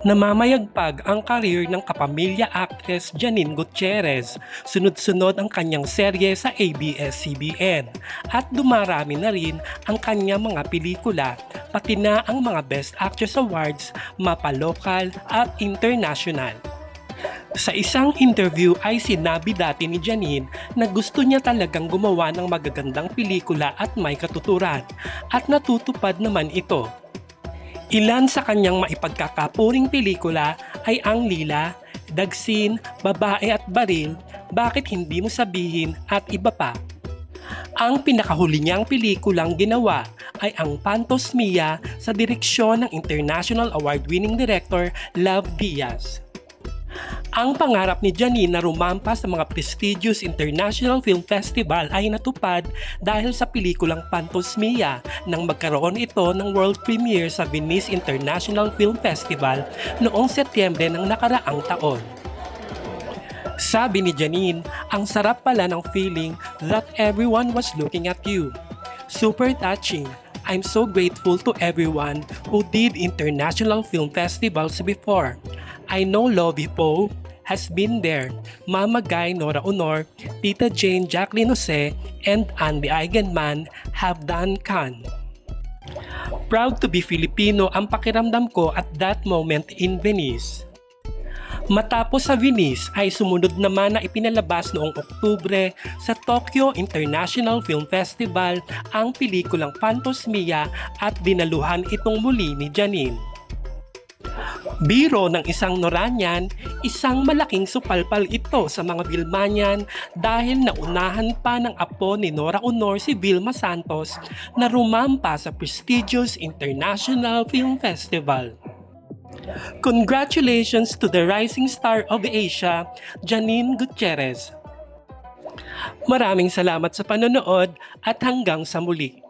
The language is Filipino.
Namamayagpag ang career ng kapamilya actress Janine Gutierrez. Sunod-sunod ang kanyang serye sa ABS-CBN at dumarami na rin ang kanyang mga pelikula, pati na ang mga Best Actress Awards, mapalokal at international. Sa isang interview ay sinabi dati ni Janine na gusto niya talagang gumawa ng magagandang pelikula at may katuturan, at natutupad naman ito. Ilan sa kanyang maipagkakapuring pelikula ay Ang Lila, Dagsin, Babae at Baril, Bakit Hindi Mo Sabihin at iba pa. Ang pinakahuli niyang pelikulang ginawa ay ang Pantos Mia sa direksyon ng International Award-winning director Love Diaz. Ang pangarap ni Janine na rumampa sa mga prestigious international film festival ay natupad dahil sa pelikulang Pantos Mia nang magkaroon ito ng world premiere sa Venice International Film Festival noong Setyembre ng nakaraang taon. Sabi ni Janine, ang sarap pala ng feeling that everyone was looking at you. Super touching. I'm so grateful to everyone who did international film festivals before. I know Lovie Poe has been there, Mama Guy, Nora Honor, Tita Jane, Jacqueline Jose, and Andy Eigenman have done Cannes. Proud to be Filipino ang pakiramdam ko at that moment in Venice. Matapos sa Venice ay sumunod naman na ipinalabas noong Oktubre sa Tokyo International Film Festival ang pelikulang Pantos Mia at dinaluhan itong muli ni Janine. Biro ng isang Noranyan, isang malaking supalpal ito sa mga Vilmanian dahil naunahan pa ng apo ni Nora Honor si Vilma Santos na rumampa sa prestigious International Film Festival. Congratulations to the rising star of Asia, Janine Gutierrez. Maraming salamat sa panonood at hanggang sa muli.